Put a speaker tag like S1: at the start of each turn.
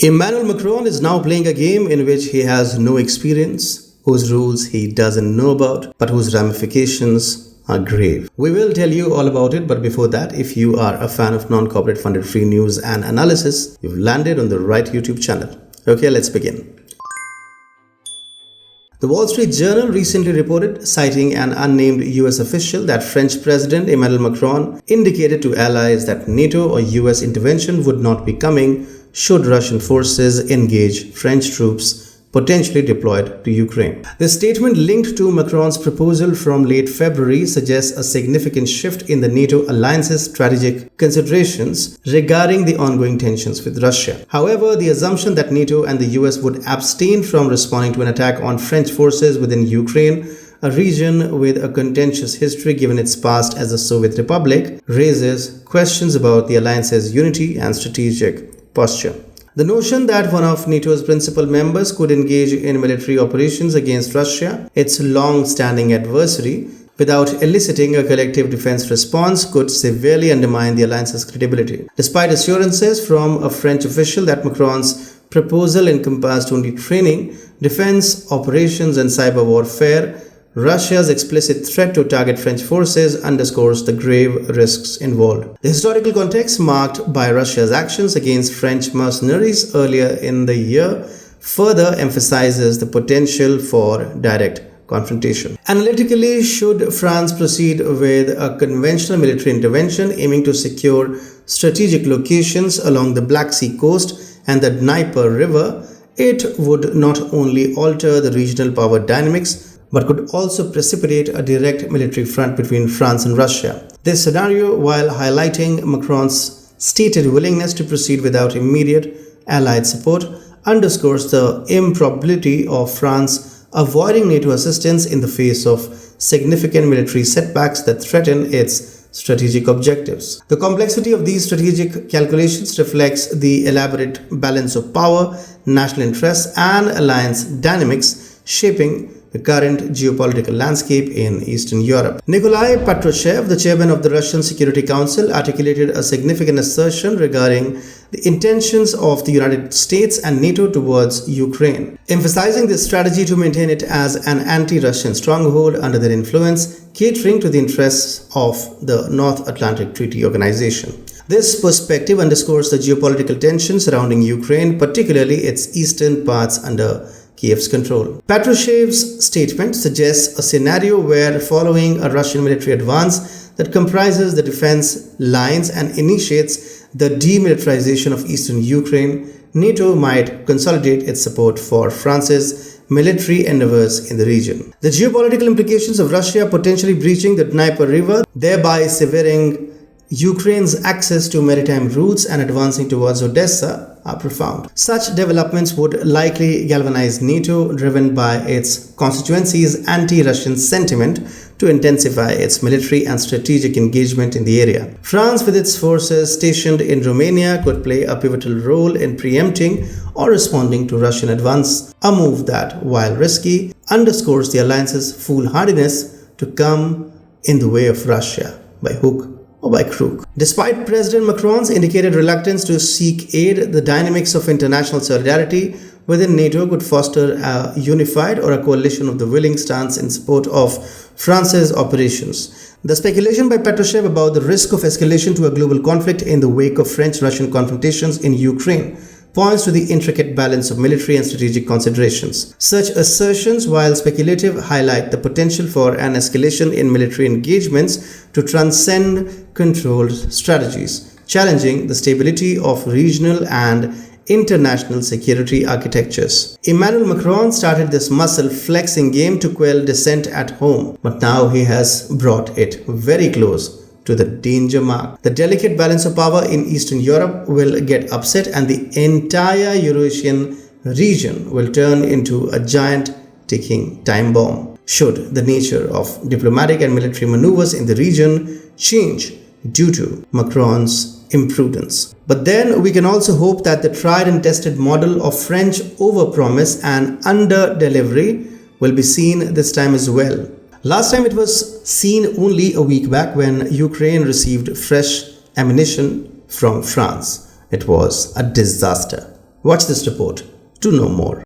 S1: Emmanuel Macron is now playing a game in which he has no experience, whose rules he doesn't know about, but whose ramifications are grave. We will tell you all about it, but before that, if you are a fan of non-corporate funded free news and analysis, you've landed on the right YouTube channel. Okay, let's begin. The Wall Street Journal recently reported, citing an unnamed US official, that French President Emmanuel Macron indicated to allies that NATO or US intervention would not be coming should Russian forces engage French troops potentially deployed to Ukraine. The statement, linked to Macron's proposal from late February, suggests a significant shift in the NATO alliance's strategic considerations regarding the ongoing tensions with Russia. However, the assumption that NATO and the US would abstain from responding to an attack on French forces within Ukraine, a region with a contentious history given its past as a Soviet republic, raises questions about the alliance's unity and strategic posture. The notion that one of NATO's principal members could engage in military operations against Russia, its long-standing adversary, without eliciting a collective defense response could severely undermine the alliance's credibility. Despite assurances from a French official that Macron's proposal encompassed only training, defense operations and cyber warfare, Russia's explicit threat to target French forces underscores the grave risks involved. The historical context marked by Russia's actions against French mercenaries earlier in the year further emphasizes the potential for direct confrontation. Analytically, should France proceed with a conventional military intervention aiming to secure strategic locations along the Black Sea coast and the Dnieper River, it would not only alter the regional power dynamics but could also precipitate a direct military front between France and Russia. This scenario, while highlighting Macron's stated willingness to proceed without immediate Allied support, underscores the improbability of France avoiding NATO assistance in the face of significant military setbacks that threaten its strategic objectives. The complexity of these strategic calculations reflects the elaborate balance of power, national interests, and alliance dynamics shaping the current geopolitical landscape in Eastern Europe. Nikolai Patrushev, the chairman of the Russian Security Council, articulated a significant assertion regarding the intentions of the United States and NATO towards Ukraine, emphasizing this strategy to maintain it as an anti-Russian stronghold under their influence, catering to the interests of the North Atlantic Treaty Organization. This perspective underscores the geopolitical tension surrounding Ukraine, particularly its eastern parts under Kiev's control. Patrushev's statement suggests a scenario where, following a Russian military advance that comprises the defense lines and initiates the demilitarization of eastern Ukraine, NATO might consolidate its support for France's military endeavors in the region. The geopolitical implications of Russia potentially breaching the Dnieper River, thereby severing Ukraine's access to maritime routes and advancing towards Odessa, are profound. Such developments would likely galvanize NATO, driven by its constituency's anti-Russian sentiment, to intensify its military and strategic engagement in the area. France, with its forces stationed in Romania, could play a pivotal role in preempting or responding to Russian advance, a move that, while risky, underscores the alliance's foolhardiness to come in the way of Russia by hook or by crook. Despite President Macron's indicated reluctance to seek aid, the dynamics of international solidarity within NATO could foster a unified or a coalition of the willing stance in support of France's operations. The speculation by Patrushev about the risk of escalation to a global conflict in the wake of French-Russian confrontations in Ukraine points to the intricate balance of military and strategic considerations. Such assertions, while speculative, highlight the potential for an escalation in military engagements to transcend controlled strategies, challenging the stability of regional and international security architectures. Emmanuel Macron started this muscle-flexing game to quell dissent at home, but now he has brought it very close to the danger mark. The delicate balance of power in Eastern Europe will get upset, and the entire Eurasian region will turn into a giant ticking time bomb should the nature of diplomatic and military maneuvers in the region change due to Macron's imprudence. But then we can also hope that the tried and tested model of French overpromise and under-delivery will be seen this time as well. Last time it was seen only a week back when Ukraine received fresh ammunition from France. It was a disaster. Watch this report to know more.